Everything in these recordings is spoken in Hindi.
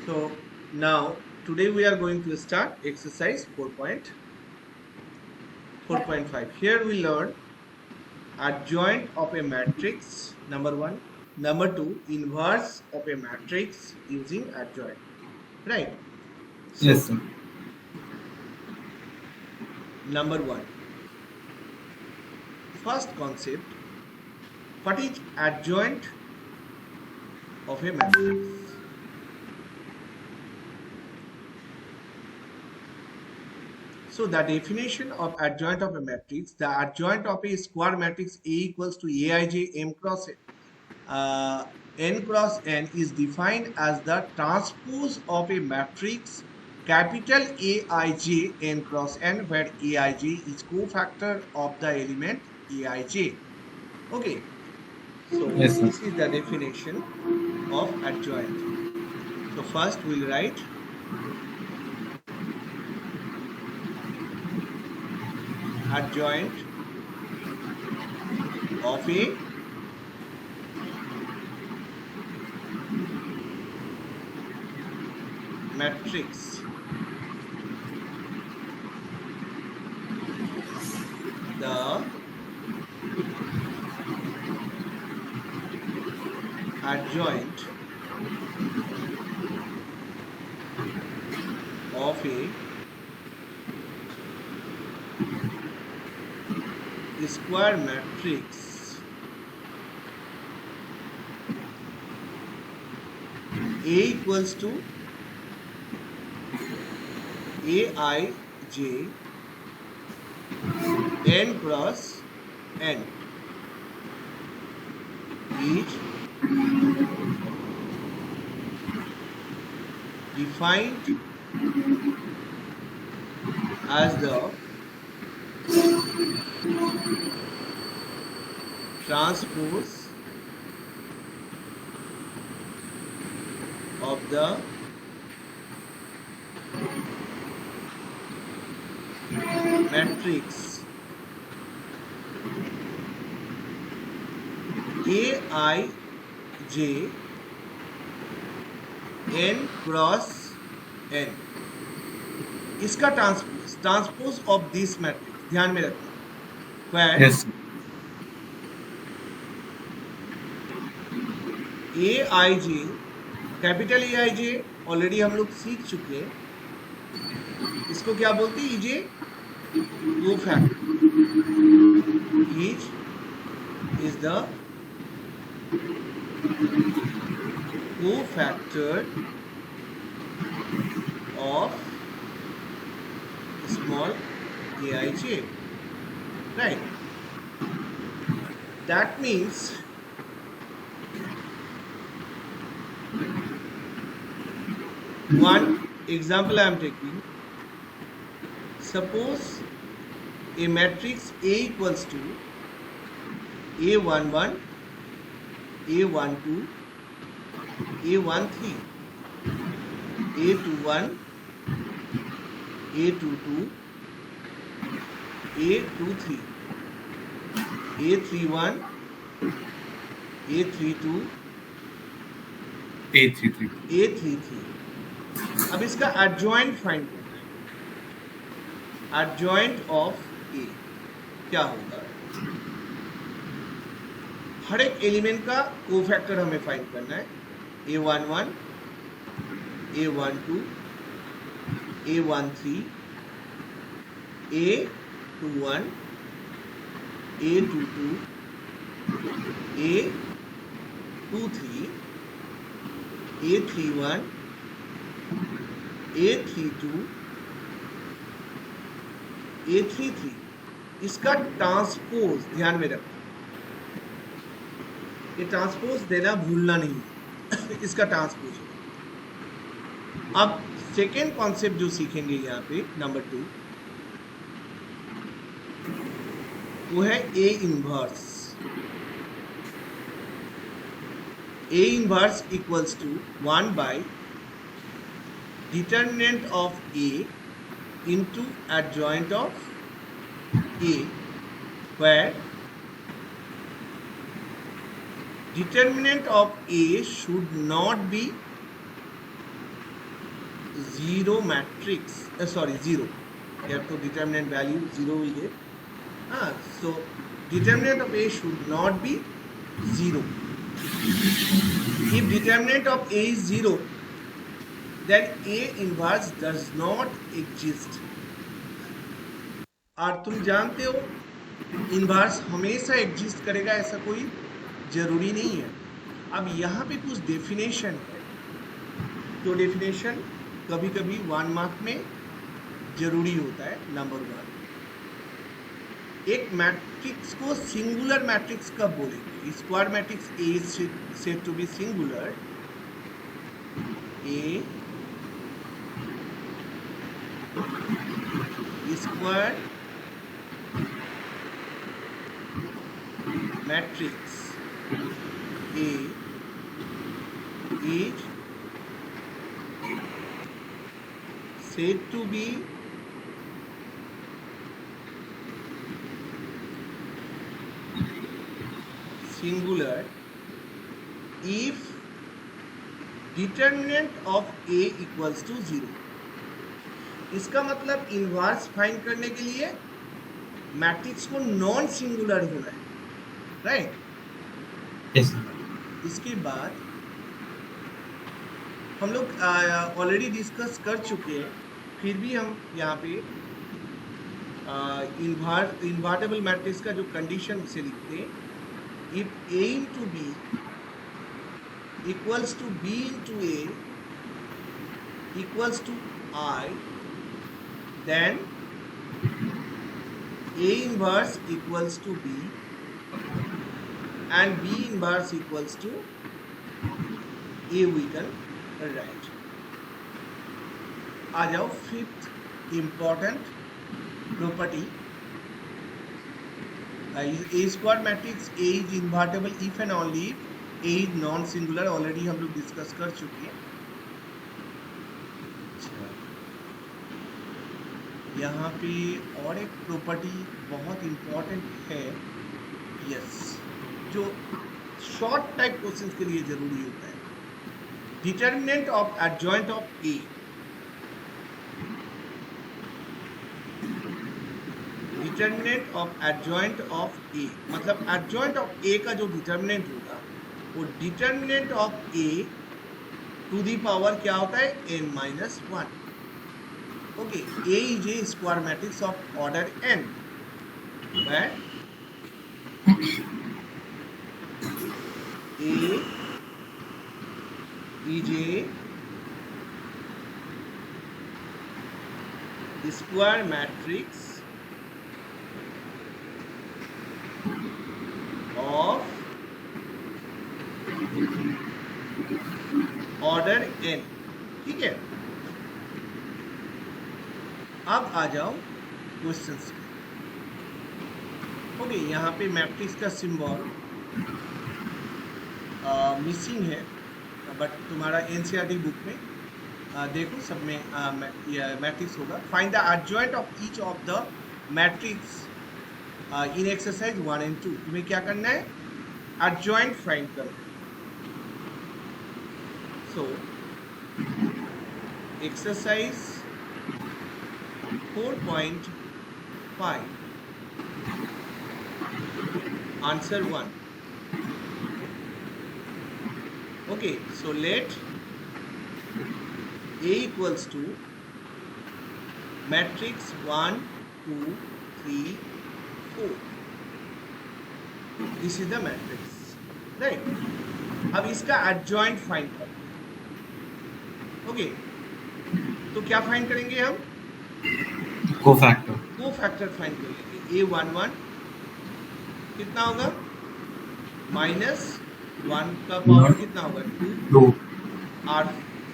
So now today we are going to start exercise 4.5. Here we learn adjoint of a matrix, number one. Number two, inverse of a matrix using adjoint. Right. Yes, So sir. number one, first concept, what is adjoint of a matrix? So the definition of adjoint of a matrix, the adjoint of a square matrix A equals to Aij m cross n cross n is defined as the transpose of a matrix capital Aij n cross n, where Aij is cofactor of the element Aij. Okay, so Yes, sir. this is the definition of adjoint. So first we'll write adjoint of a matrix. The adjoint of a square matrix A equals to Aij n cross n is defined as the transpose of the matrix Aij n cross n, इसका ट्रांसपोज ऑफ दिस मैट्रिक्स ध्यान में रखना, where Yes, sir. Aij capital Aij already हम लोग सीख चुके हैं, इसको क्या बोलते हैं? EJ cofactor is the cofactor of small aij, right? That means one example I am taking, suppose a matrix A equals to A11, A12, A13, A21, A22, A23, A31, A32, A33. A33. अब इसका एडजॉइंट फाइंड करना है। एडजॉइंट ऑफ ए क्या होगा? हर एक एलिमेंट का कोफैक्टर हमें फाइंड करना है। A11, A12, A13, A21, A22, A23, A31, A32, A33, इसका ट्रांसपोज ध्यान में रखना, ये ट्रांसपोज देना भूलना नहीं है। इसका ट्रांसपोज है। अब सेकेंड कॉन्सेप्ट जो सीखेंगे यहाँ पे नंबर 2, वो है A inverse. A inverse equals to 1 by determinant of A into adjoint of A, where determinant of A should not be zero matrix, sorry, zero. Here to determinant value 0 will get. So determinant of A should not be 0. If determinant of A is 0, then A inverse does not exist. और तुम जानते हो इनवर्स हमेशा एग्जिस्ट करेगा, ऐसा कोई जरूरी नहीं है। अब यहाँ पे कुछ डेफिनेशन है, तो डेफिनेशन कभी कभी 1 मार्क में जरूरी होता है। नंबर 1, एक मैट्रिक्स को सिंगुलर मैट्रिक्स कब बोलेंगे? Square matrix A is said to be singular, A square matrix A is said to be singular if determinant of A equals to 0। इसका मतलब इनवर्स फाइंड करने के लिए मैट्रिक्स को नॉन सिंगुलर होना है, राइट? yes, इसके बाद हम लोग ऑलरेडी डिस्कस कर चुके हैं, फिर भी हम यहाँ पे इन्वर्टेबल मैट्रिक्स का जो कंडीशन से लिखते हैं, if A into B equals to B into A equals to I, then A inverse equals to B and B inverse equals to A, we can write। आ जाओ fifth important property, A square matrix A is invertible if and only if A is non singular. Already हम लोग डिस्कस कर चुके हैं। यहाँ पे और एक प्रॉपर्टी बहुत इम्पॉर्टेंट है, यस, जो शॉर्ट टाइप क्वेश्चंस के लिए जरूरी होता है। Determinant of adjoint of A, determinant of adjoint of A मतलब एडजॉइंट ऑफ ए का जो डिटर्मिनेंट होगा वो determinant of A to the power क्या होता है? n-1। Okay, A is a square matrix of order n, where A is a square matrix of order n। ठीक है, अब आ जाओ क्वेश्चंस पे। ओके, यहाँ पे मैट्रिक्स का सिंबल मिसिंग है, बट तुम्हारा एनसीईआरटी बुक में देखो, सब में मैट्रिक्स होगा। Find the adjoint of each of the matrix in exercise 1 and 2। तुम्हें क्या करना है? एडजॉइंट फाइंड करो। So exercise 4.5 answer 1। okay, so let A equals to matrix 1 2 3 4। this is the matrix, right? अब इसका adjoint फाइंड करो। ओके, तो क्या फाइंड करेंगे हम? कोफैक्टर फाइंड कर लेंगे। A11 कितना होगा? -1 का पावर कितना होगा? 2। और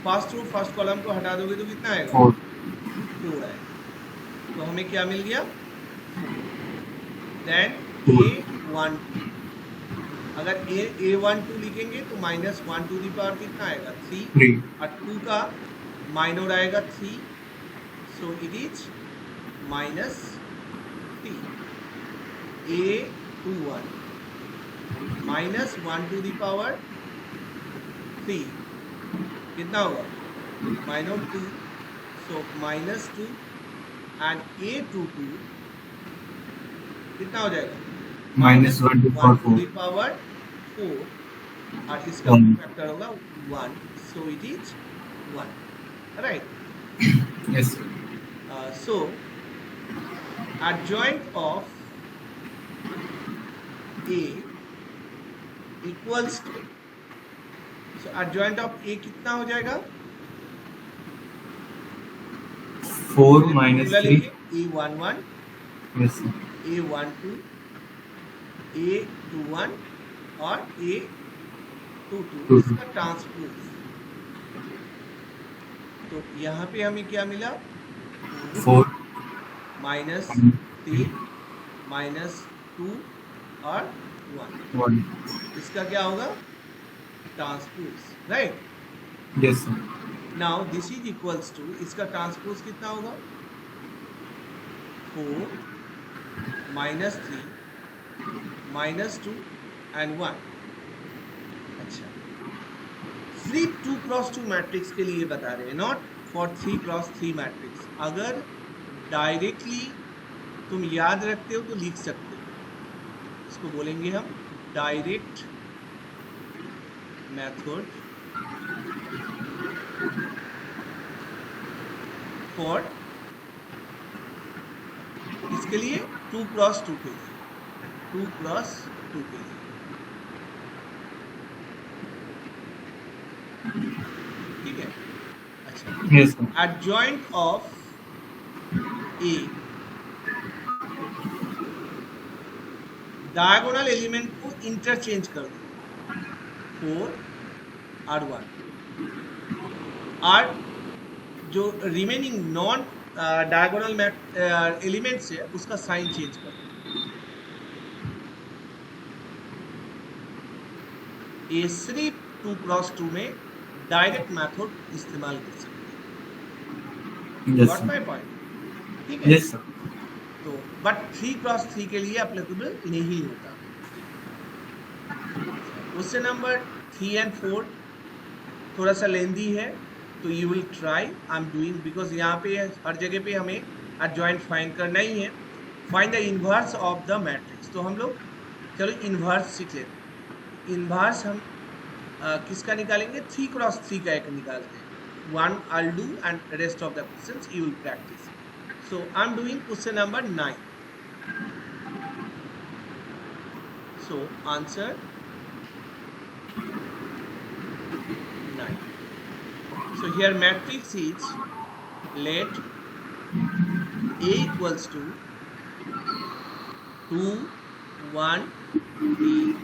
फर्स्ट रो फर्स्ट कॉलम को हटा दोगे तो कितना आएगा? 4 आएगा। तो हमें क्या मिल गया? देन A12, अगर A12 लिखेंगे तो -1 टू द पावर कितना आएगा? 3। और 2 का माइनर आएगा 3, so it is -3। A21 -1 to the power 3 कितना होगा? -2। सो -2 एंड A22 कितना हो जाएगा? -1 to -1 to 4 the power 4 और इसका 1 फैक्टर होगा 1, so it is 1, right? yes sir. So adjoint of A equals to, so adjoint of A कितना हो जाएगा? 4 पहले minus फॉर्मूला 3 लिखिए, A11 yes sir. A12 A21 और A22 2 इसका ट्रांसपोज। तो यहाँ पे हमें क्या मिला? 4 -3 -2 और 1, 1 इसका क्या होगा? Transpose, right? yes sir. Now this is equals to, इसका ट्रांसपोज कितना होगा? 4 -3 -2 एंड 1। अच्छा, सिर्फ 2x2 मैट्रिक्स के लिए बता रहे हैं, नॉट फॉर 3x3 मैट्रिक्स। अगर डायरेक्टली तुम याद रखते हो तो लिख सकते हो, इसको बोलेंगे हम डायरेक्ट मेथड फॉर, किसके लिए? 2x2 के लिए, 2x2 के लिए, ठीक है? अच्छा, Yes sir. adjoint of A, diagonal element को इंटरचेंज कर दो, 4 और 1, और जो रिमेनिंग नॉन डायगोनल एलिमेंट्स है उसका साइन चेंज कर दो। ये सिर्फ 2x2 में डायरेक्ट मेथड इस्तेमाल कर सकते हैं। Yes got sir. My point? ठीक है? Yes sir. तो बट 3x3 के लिए अप्लीकेबल नहीं होता। क्वेश्चन नंबर 3 and 4 थोड़ा सा लेंदी है, तो you will try, I am doing, because यहाँ पे हर जगह पे हमें एडजॉइंट फाइंड करना ही है। Find the inverse of the matrix, तो हम लोग चलो इनवर्स सीख लेते हैं। इनवर्स हम किसका निकालेंगे? 3x3 का एक निकालते हैं। One I do and rest of the questions you will practice. So I am doing question number 9। So answer 9. So here matrix is, let A equals to 2 1 3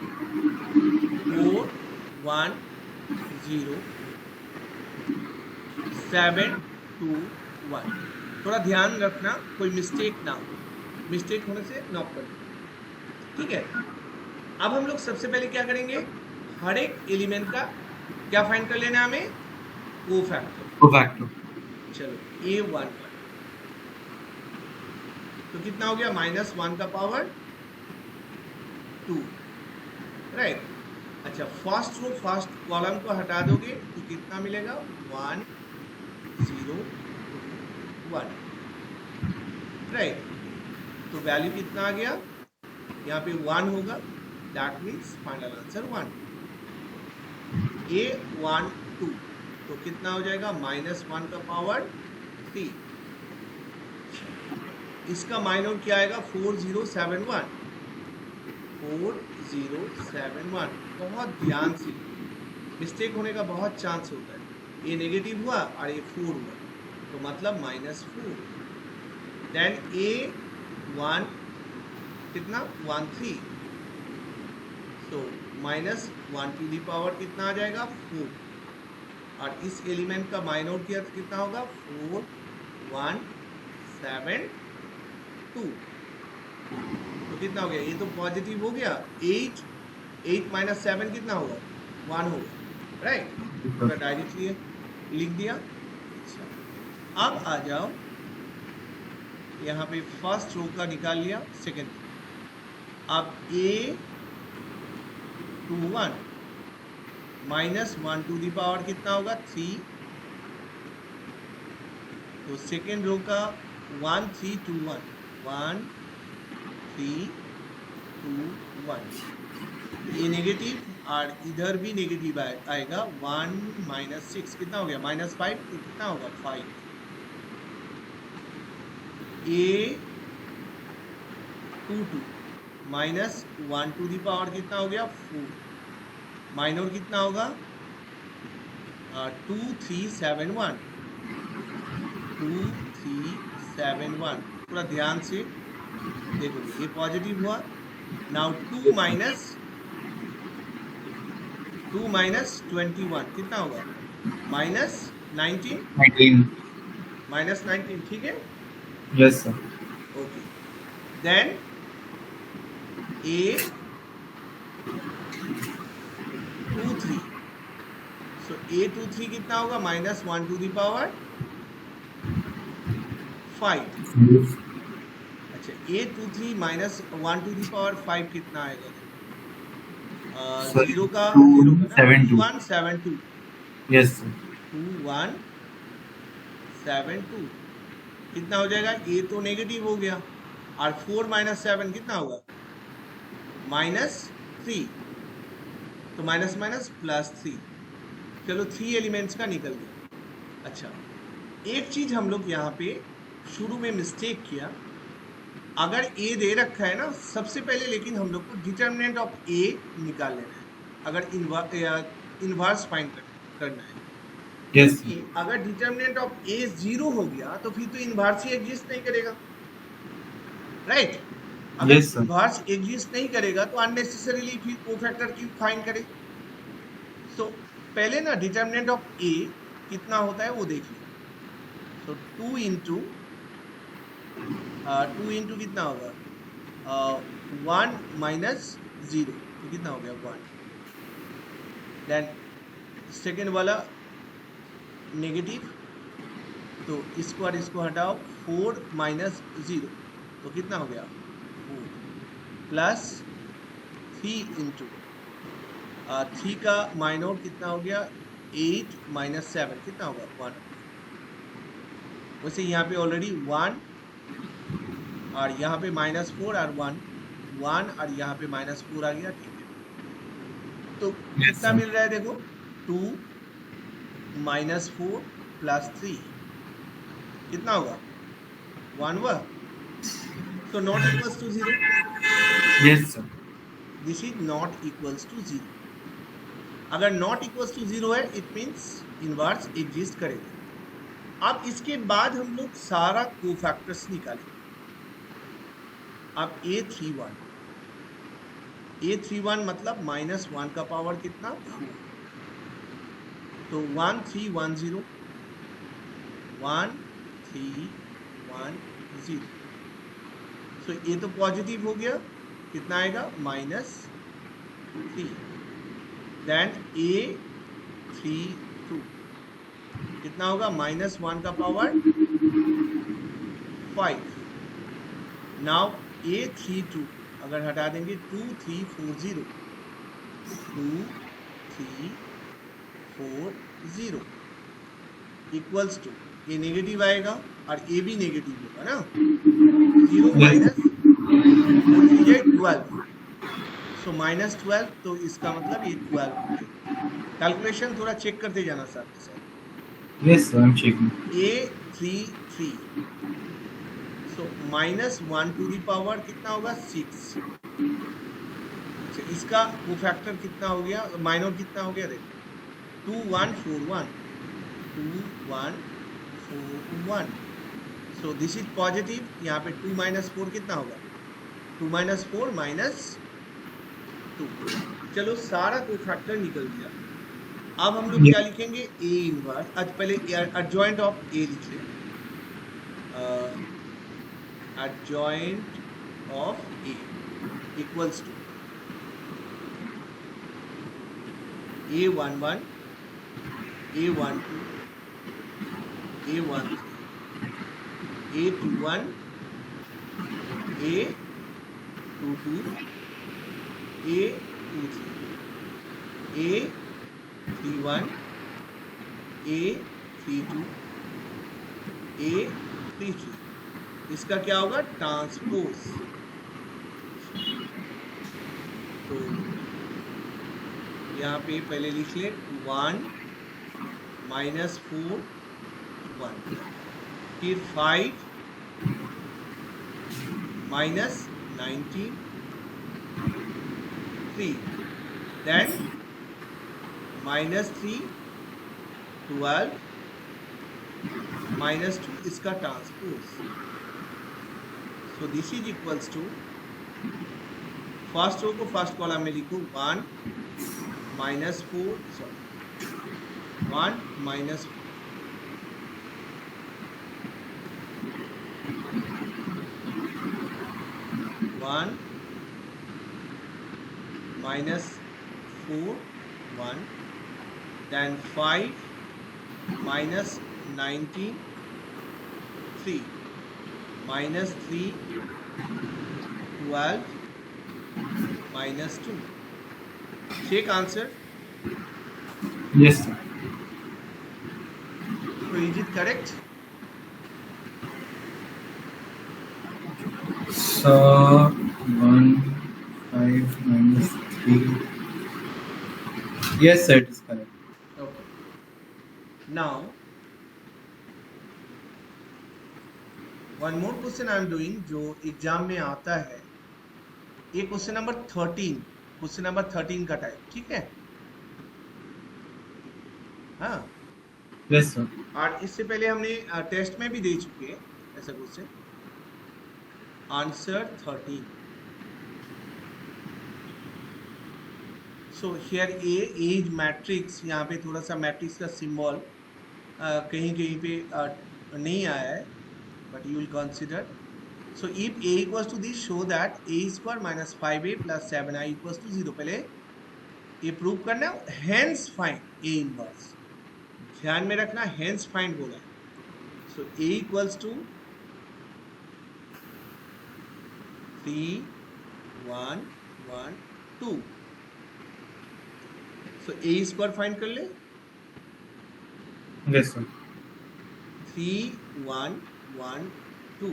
4 1 0 7 2 1। थोड़ा ध्यान रखना कोई मिस्टेक ना हो, मिस्टेक होने से नॉक कर दो, ठीक है? अब हम लोग सबसे पहले क्या करेंगे? हर एक एलिमेंट का क्या फाइंड कर लेना हमें? कोफैक्टर। Cofactor. चलो A11 तो कितना हो गया? -1 का पावर 2, राइट? अच्छा, फर्स्ट रो फर्स्ट कॉलम को हटा दोगे तो कितना मिलेगा? 1 0 2 1, राइट? तो वैल्यू कितना आ गया? यहाँ पे 1 होगा, that means final answer 1। A12 तो कितना हो जाएगा? -1 का पावर 3। इसका माइनर क्या आएगा? 4071, 4071। बहुत ध्यान से, मिस्टेक होने का बहुत चांस होता है। ये नेगेटिव हुआ और ये 4 हुआ, तो मतलब -4। देन A1 कितना? 13, तो -1 टू दी पावर कितना आ जाएगा? 4, और इस एलिमेंट का माइनर कितना होगा? 4 1 7 2, तो कितना हो गया? ये तो पॉजिटिव हो गया। 8 8 - 7 कितना होगा? 1 होगा, राइट? तो डायरेक्टली लिख दिया। अच्छा, अब आ जाओ, यहाँ पे फर्स्ट रो का निकाल लिया, सेकेंड। अब A21 -1 टू दी पावर कितना होगा? 3, तो सेकेंड रो का 1 3 2 1 1 3 2 1, ये नेगेटिव और इधर भी नेगेटिव आएगा। 1 -6 कितना हो गया -5, तो कितना होगा 5। a 2 2 -1 टू दी पावर कितना हो गया 4, माइनर कितना होगा 2 3 7 1 2 3 7 1। थोड़ा ध्यान से देखोगे, ये पॉजिटिव हुआ। नाउ 2 माइनस 21 कितना होगा -19 19. -19, ठीक है। Yes, sir. Okay, then a 2 3, so a 2 3 कितना होगा -1 टू दी पावर 5। अच्छा, a 2 3 -1 टू दी पावर 5 कितना आएगा? Sir, जीरो का ना 272. 2172, Yes, sir. 2172 कितना हो जाएगा? a तो नेगेटिव हो गया और 4 - 7 कितना होगा -3, तो माइनस माइनस +3। चलो 3 एलिमेंट्स का निकल गया। अच्छा, एक चीज हम लोग यहाँ पे शुरू में मिस्टेक किया। अगर a दे रखा है ना सबसे पहले, लेकिन हम लोग को डिटर्मिनेंट ऑफ a निकाल लेना है अगर इनवर्स फाइंड करना है। Yes, sir. क्योंकि अगर डिटर्मिनेंट ऑफ a 0 हो गया तो फिर तो इनवर्स ही एग्जिस्ट नहीं करेगा, राइट? अगर Yes, sir. इनवर्स एग्जिस्ट नहीं करेगा तो अननेसेसरीली फिर कोफैक्टर क्यों फाइंड करें? तो पहले ना डिटर्मिनेंट ऑफ a कितना होता है वो देख लीजिए। तो 2 इंटू कितना होगा 1 - 0, तो कितना हो गया 1। देन सेकेंड वाला नेगेटिव, तो इसको और इसको हटाओ, 4 - 0, तो कितना हो गया 4, प्लस 3 इंटू 3 का माइनर कितना हो गया 8 - 7 कितना होगा 1। वैसे यहाँ पे ऑलरेडी 1 और यहाँ पे -4 और 1 और यहाँ पे -4 आ गया, ठीक है। तो Yes, कितना sir. मिल रहा है देखो, 2 -4 + 3 कितना होगा 1 हुआ। तो not equals to 0, Yes, sir. This is not equals to 0। अगर नॉट इक्वल्स टू 0 है इट मीन्स इनवर्स एग्जिस्ट करेगा। अब इसके बाद हम लोग सारा कोफैक्टर्स निकालेंगे। अब a31 मतलब -1 का पावर कितना 4, तो 1 3 1 0 1 3 1 0। सो ये तो पॉजिटिव हो गया, कितना आएगा -3। देन a32 कितना होगा -1 का पावर 5। नाउ a32 अगर हटा देंगे 2 3 4 0 2 3 4 0 इक्वल्स टू, ये नेगेटिव आएगा और ये भी नेगेटिव होगा ना, 0 Yes. - 12, सो -12, तो इसका मतलब ये 12 हो गया। कैलकुलेशन थोड़ा चेक करते जाना साथ के साथ। Yes, sir. I'm checking. a33, so -1 to the power कितना होगा 6। अच्छा, इसका कोफैक्टर कितना हो गया, माइनर कितना हो गया देखो 2 1 4 1 2 1 4 1, सो दिस इज पॉजिटिव। यहाँ पे 2 - 4 कितना होगा 2 - 4 -2। चलो सारा कोफैक्टर निकल गया। अब हम लोग Yes. क्या लिखेंगे a इनवर्स। आज पहले एडजॉइंट ऑफ a लिख लें। Adjoint of a equals to a11 a12 a13 a21 a22 a23 a31 a32 A 3 3, इसका क्या होगा ट्रांसपोज। तो यहाँ पे पहले लिख ले 1 -4 1, फिर 5 -19 3, then -3 12 -2 इसका transpose. So this is equals to, first row को फर्स्ट कॉलम में लिखो 1 -4 sorry 1 -4 1 -4 1, then 5 -19 3, -3 12 -2. Check answer. Yes, sir. So is it correct? So 1 5 minus 3. Yes, sir, it is correct. Okay. Now, one more question I am doing जो एग्जाम में आता है, ये क्वेश्चन नंबर 13 का टाइप, ठीक है? हाँ, Yes, sir. और इससे पहले हमने टेस्ट में भी दे चुके हैं ऐसा question. Answer 13। So here A is matrix, यहाँ पे थोड़ा सा मैट्रिक्स का सिंबल कहीं कहीं पे नहीं आया है, but you will consider. So if A equals to this, show that A square minus 5a plus 7i equals to 0। पहले ये प्रूव करना है, हेंस फाइंड ए इनवर्स। ध्यान में रखना, हेंस फाइंड बोला है। So A equals to 3 1 1 2। So A square find कर ले, Yes, sir. 3 1 1 2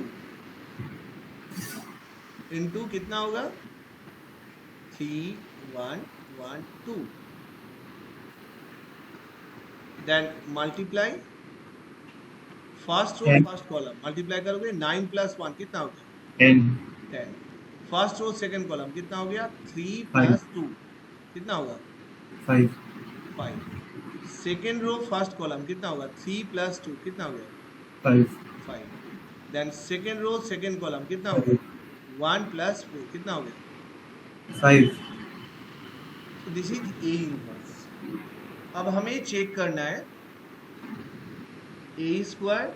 इनटू कितना होगा 3 1 1 2, then multiply first row 10. First column, multiply करोगे 9 + 1 कितना हो गया 10. 10। फर्स्ट रो सेकंड कॉलम कितना हो गया 3 5. + 2 कितना होगा 5. 5। सेकंड रो फर्स्ट कॉलम कितना होगा 3 + 2 कितना हो गया 5. 5। Then second row second column कितना हो गया 1 + 4 कितना हो गया 5. तो दिस इज ए इनवर्स। अब हमें चेक करना है A square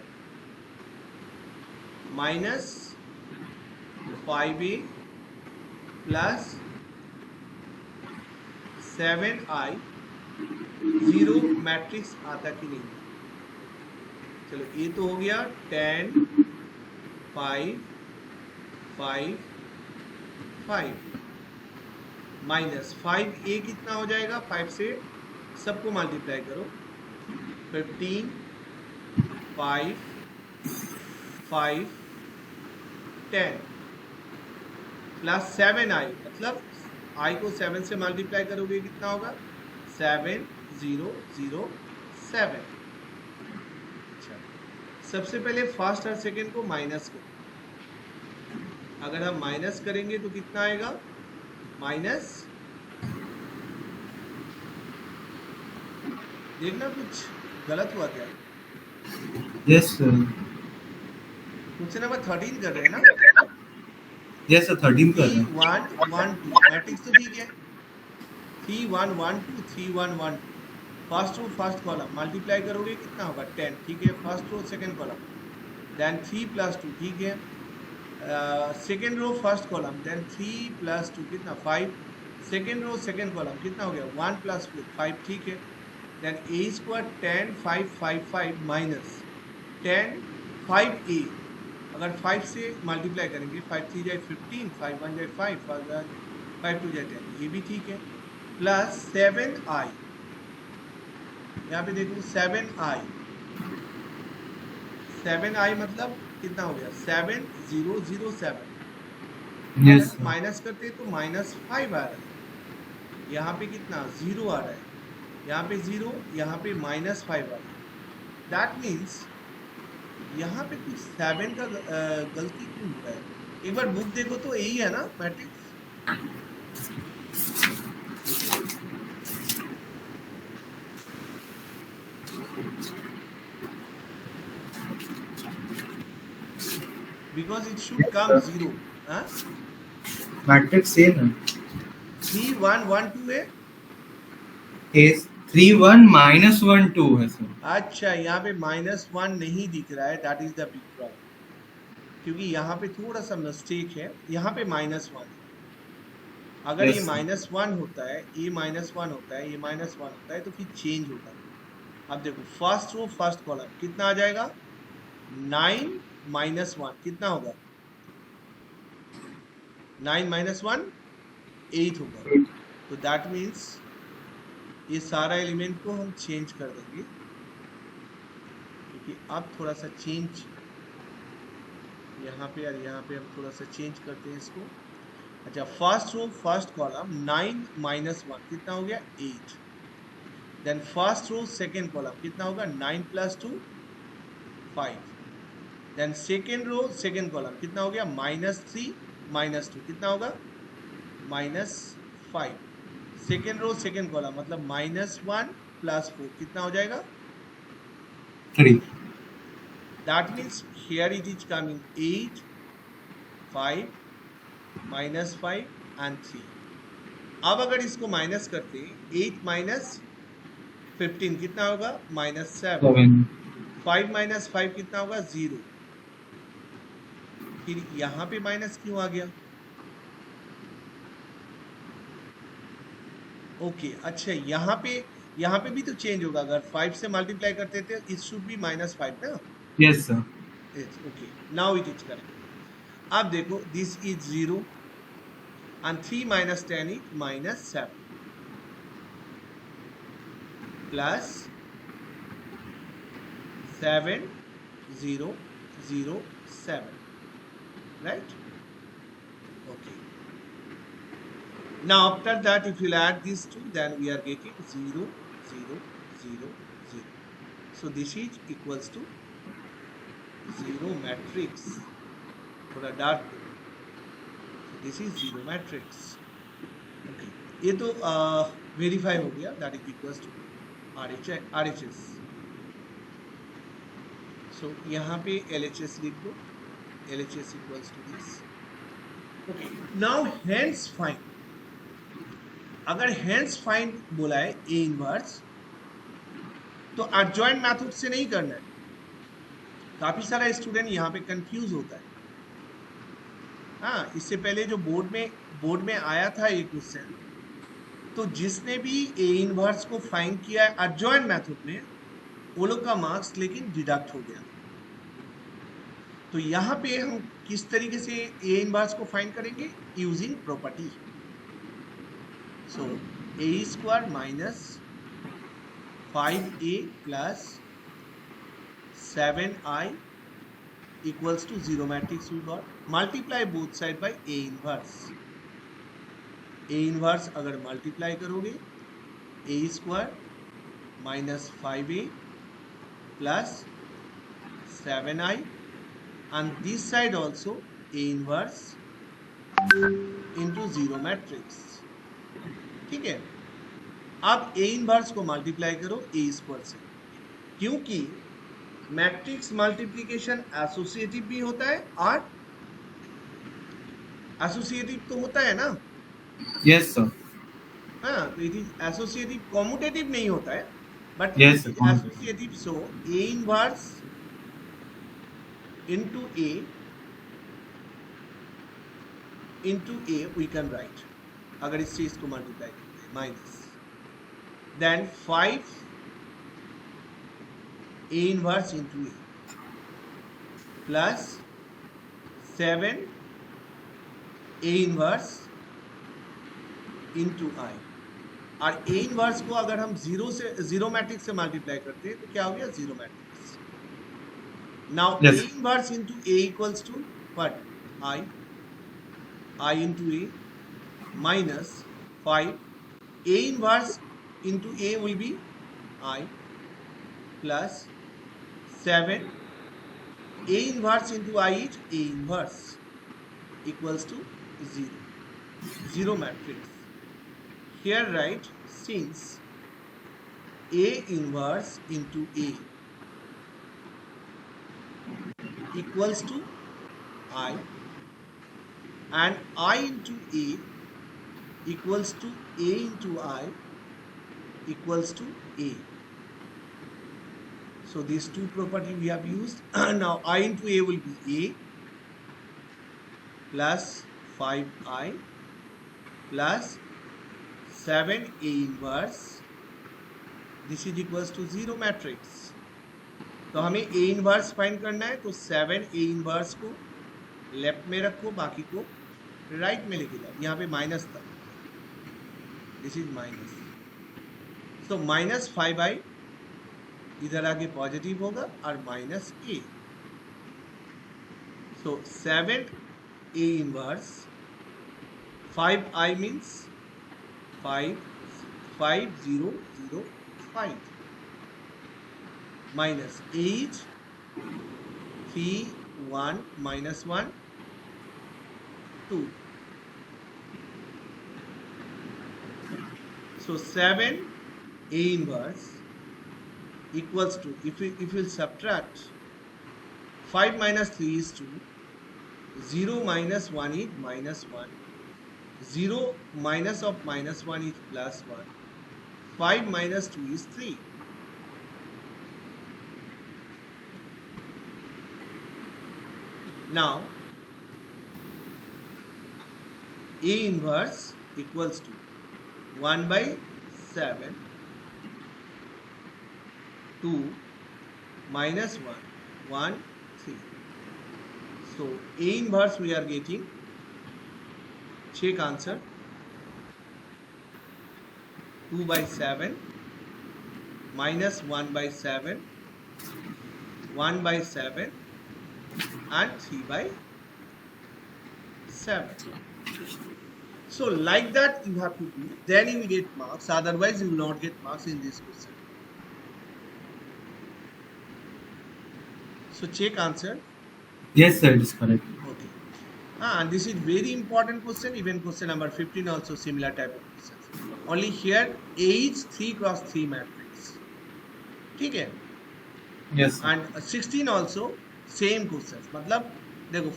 minus 5a plus 7i 0 matrix आता कि नहीं। चलो ये तो हो गया 10 5 5 5 माइनस 5a कितना हो जाएगा, 5 से सबको मल्टीप्लाई करो, 15 5 5 10 प्लस 7i, मतलब i को 7 से मल्टीप्लाई करोगे कितना होगा 7007। अच्छा, सबसे पहले फर्स्ट और सेकेंड को माइनस करो। अगर हम माइनस करेंगे तो कितना आएगा माइनस, देखना कुछ गलत हुआ क्या। Yes, sir. क्वेश्चन नंबर 13 कर रहे हैं ना। Yes, sir. 13 कर रहे 3 हैं. 1 1 2 मैट्रिक्स तो ठीक है, 3 1 1 2 3 1 1 2। First row first column multiply करोगे कितना होगा 10, ठीक है। First row second column, then 3 + 2, ठीक है। Second row first column, then 3 + 2 कितना 5। सेकंड रो सेकंड कॉलम कितना हो गया 1 + 4 5, ठीक है। देन ए स्क्वायर 10 5 5 5 माइनस 10 5a, अगर 5 से मल्टीप्लाई करेंगे 5 3 जाए 15, 5 1 जाए 5, 5 2 जाए 10, ये भी ठीक है। प्लस 7i, यहाँ पे देखो 7i 7i मतलब कितना हो गया 7007। अगर Yes, हम sir. माइनस करते हैं तो -5 आ रहा है, यहाँ पे कितना 0 आ रहा है, यहाँ पे 0, यहाँ पे -5 आ रहा है। दैट मीन्स यहाँ पे कुछ 7 का गलती क्यों हो रहा है? एक बार बुक देखो तो यही है ना matrix. Because it should Yes, come sir. 0। हाँ, Matrix same है. 3 1 1 2 है। Is 3 1 minus 1 2 है sir. अच्छा, यहाँ पे -1 नहीं दिख रहा है, that is the big problem, क्योंकि यहाँ पे थोड़ा सा मिस्टेक है, यहाँ पे -1 है। अगर ये Yes, sir. -1 होता है, ये -1 होता है, ये -1 होता है, तो फिर चेंज होता है। अब देखो फर्स्ट रो फर्स्ट कॉलम कितना आ जाएगा, 9 -1 कितना होगा, 9 -1 8 होगा। तो दैट मीन्स ये सारा एलिमेंट को हम चेंज कर देंगे, क्योंकि अब थोड़ा सा चेंज यहाँ पे और यहाँ पे हम थोड़ा सा चेंज करते हैं इसको। अच्छा, फर्स्ट रो फर्स्ट कॉलम 9 -1 कितना हो गया 8। Then first row second column कितना होगा 9 + 2 5। Then second row second column कितना हो गया -3 -2 कितना होगा -5। सेकेंड रो सेकेंड कॉलम मतलब -1 + 4 कितना हो जाएगा 3. That means here it is coming 8 5 -5 and 3। अब अगर इसको माइनस करते हैं 8 - 15 कितना होगा -7। 7. 5 - 5 कितना होगा 0। फिर यहाँ पे माइनस क्यों आ गया? ओके, अच्छा यहाँ पे भी तो चेंज होगा, अगर 5 से मल्टीप्लाई करते थे इट शुड बी -5 ना। Yes, sir. Okay, now it is correct. अब देखो this is 0 and 3 - 10 is -7 plus 7 0 0 7, right? Okay, now after that if you'll add these two, then we are getting 0 0 0 0. So this is equals to 0 matrix. थोड़ा डार्क करो, so this is 0 matrix. Okay, ये तो वेरीफाई हो गया, that is equals to RHS। So यहाँ पे LHS लिख दो, LHS इक्वल्स टू दिस। Okay, now hence find. अगर हेंस फाइंड बोला है A इनवर्स, तो एडजॉइंट मेथड से नहीं करना है। काफी सारा स्टूडेंट यहाँ पे कंफ्यूज होता है। हाँ, इससे पहले जो बोर्ड में आया था ये क्वेश्चन, तो जिसने भी A इनवर्स को फाइंड किया है एडजॉइंट मेथड में, वो लोग का मार्क्स लेकिन डिडक्ट हो गया। तो यहाँ पे हम किस तरीके से A इनवर्स को फाइंड करेंगे, using property. So A² - 5A + 7I equals to 0 matrix we got. Multiply both side by A inverse. A inverse अगर मल्टीप्लाई करोगे A² - 5A plus 7I, and this side also A inverse into 0 matrix। ठीक है, अब A इनवर्स को मल्टीप्लाई करो A² से, क्योंकि मैट्रिक्स मल्टीप्लिकेशन एसोसिएटिव भी होता है, और एसोसिएटिव तो होता है ना। Yes, sir. हाँ, तो इट इज एसोसिएटिव, कॉम्यूटेटिव नहीं होता है, but Yes, it sir. Is associative. So A inverse into A we can write, अगर इस चीज को मल्टीप्लाई करते हैं, minus then 5 A inverse into A plus 7 A inverse into I। और A इनवर्स को अगर हम 0 मैट्रिक्स से मल्टीप्लाई करते हैं तो क्या हो गया 0 matrix. Now A Yes. inverse into A equals to what? I into A minus 5. A inverse into A will be I plus 7. A inverse into I is A inverse equals to 0. 0 matrix. Here write, since A inverse into A equals to I and I into A equals to A into I equals to A. So these two property we have used. Now I into A will be A plus 5I plus 7 A inverse. This is equals to 0 matrix. तो हमें A inverse फाइंड करना है, तो 7 A inverse को लेफ्ट में रखो, बाकी को राइट में लेके जाओ. यहाँ पे माइनस था, this is minus. So minus 5i इधर आके पॉजिटिव होगा और minus A. So 7 A inverse 5I means 5 5 0 0 5 minus 8 3 1 minus 1 2. So 7 A inverse equals to, if we subtract 5 minus 3 is 2, 0 minus 1 is minus 1, 0 minus of minus 1 is plus 1, 5 minus 2 is 3. Now A inverse equals to 1 by 7 2 minus 1 1 3. So A inverse we are getting, check answer, 2 by 7 minus 1 by 7 1 by 7 and 3 by 7. So like that you have to do, then you will get marks, otherwise you will not get marks in this question. So check answer. Yes, sir, it is correct. Okay. And this is very important question. Even question number 15 also similar type of questions. Only here A is 3 cross 3 matrix. ठीक है? Yes, sir. And 16 also same questions. मतलब देखो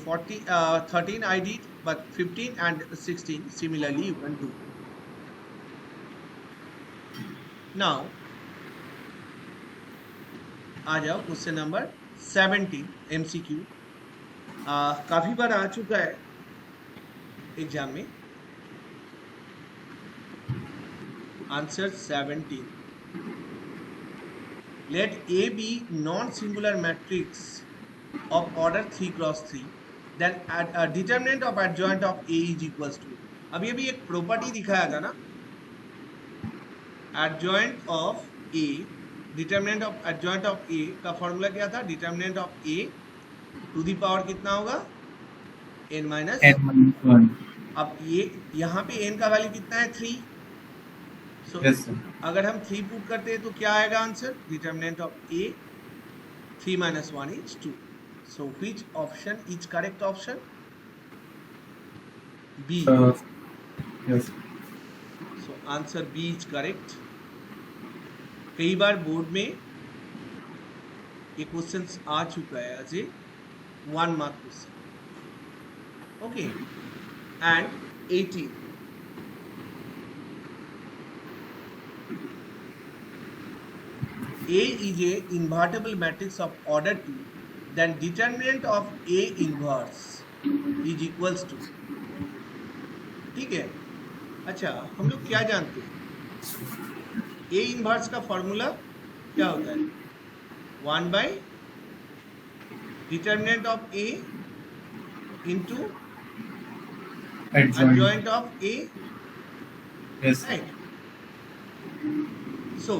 13 I did, but 15 and 16 similarly you can do. Now आ जाओ क्वेश्चन नंबर 17 MCQ. काफी बार आ चुका है एग्जाम में. Answer 17. Let A be non-singular matrix of order 3 cross 3, then determinant of adjoint of A is equals to. अभी अभी एक प्रॉपर्टी दिखाया था ना, adjoint of A, determinant of adjoint of A का फॉर्मूला क्या था? determinant of A to the power कितना होगा? n minus N minus 1. अब ये यहाँ पे n का वैल्यू कितना है? 3. So, Yes, sir. अगर हम 3 पुट करते हैं तो क्या आएगा answer? Determinant of A 3 minus 1 is 2. So which option is correct option? B. Yes. So answer B is correct. कई बार बोर्ड में ये क्वेश्चंस आ चुका है as a 1 mark question. Okay. And 18. A is a invertible matrix of order 2, then determinant of A inverse is equals to. ठीक है. अच्छा, हम लोग क्या जानते हैं? A inverse का फॉर्मूला क्या होता है? 1 by determinant of A into adjoint of A. Yes. Right. So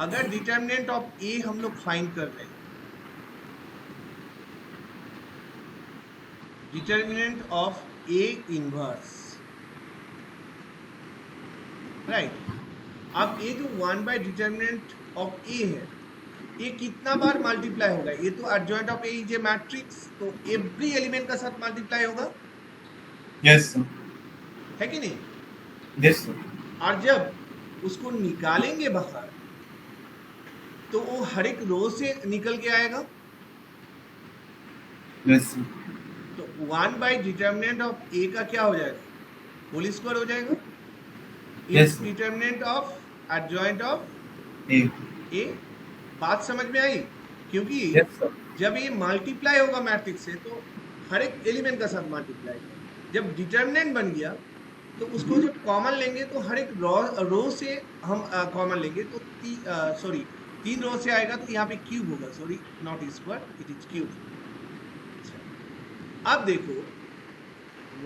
अगर डिटर्मिनेंट ऑफ ए हम लोग फाइंड कर रहे हैं determinant of A inverse, right. अब ये जो 1 बाय डिटर्मिनेंट ऑफ ए है, ये कितना बार मल्टीप्लाई होगा? ये तो adjoint of A is a matrix, तो एवरी एलिमेंट का साथ मल्टीप्लाई होगा, यस सर, है कि नहीं? यस सर, और जब उसको निकालेंगे बाहर तो वो हर एक रो से निकल के आएगा। यस सर, तो 1 बाय डिटर्मिनेंट ऑफ ए का क्या हो जाएगा? होल स्क्वायर हो जाएगा। Yes, it's sir. Determinant of adjoint of A, A. बात समझ में आई? क्योंकि यस सर, जब ये मल्टीप्लाई होगा मैट्रिक्स से तो हर एक एलिमेंट का साथ मल्टीप्लाई होगा। जब डिटर्मिनेंट बन गया तो उसको जब कॉमन लेंगे तो हर एक रो से हम कॉमन लेंगे तो सॉरी 3 रो से आएगा, तो यहाँ पे क्यूब होगा, sorry not square, it is cube. अब देखो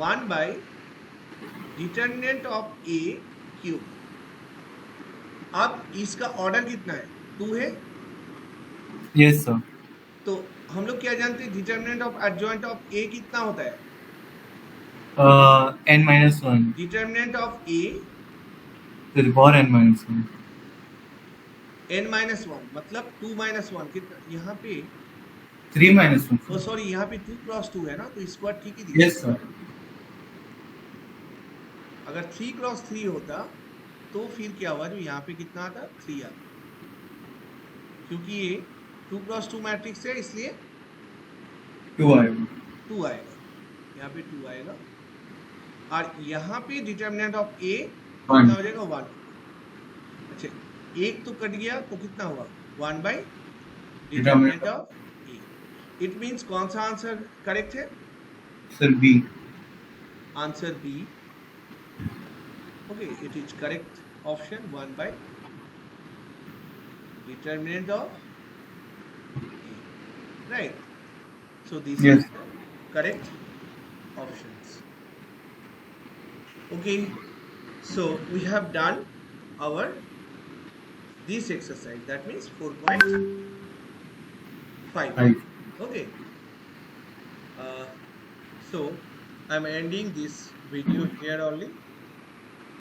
1 by determinant of A cube. अब इसका ऑर्डर कितना है? 2 है। यस सर, तो हम लोग क्या जानते हैं? डिटर्मिनेंट ऑफ एडजॉइंट ऑफ ए कितना होता है? n-1 determinant of A to the power n-1, n-1 मतलब 2 - 1 कितना? यहाँ पे 3-1, ओ सॉरी, यहाँ पे 2 क्रॉस 2 है ना, तो स्क्वायर ठीक ही दिया। यस सर, अगर 3 क्रॉस 3 होता तो फिर क्या हुआ? जो यहाँ पे कितना आता? 3 आता, क्योंकि ये 2 क्रॉस 2 मैट्रिक्स है, इसलिए 2 आएगा, 2 आएगा, यहाँ पे 2 आएगा। और यहाँ पे डिटर्मिनेंट ऑफ ए कितना हो जाएगा? 1। अच्छा, एक तो कट गया तो कितना हुआ? 1 by determinant of A. It means कौन सा आंसर करेक्ट है? Sir B, answer B. Okay, it is correct option 1 by determinant of A, right? So this Yes. is the correct options. Okay, so we have done our this exercise, that means 4.5. 5. Okay, so I'm ending this video here only.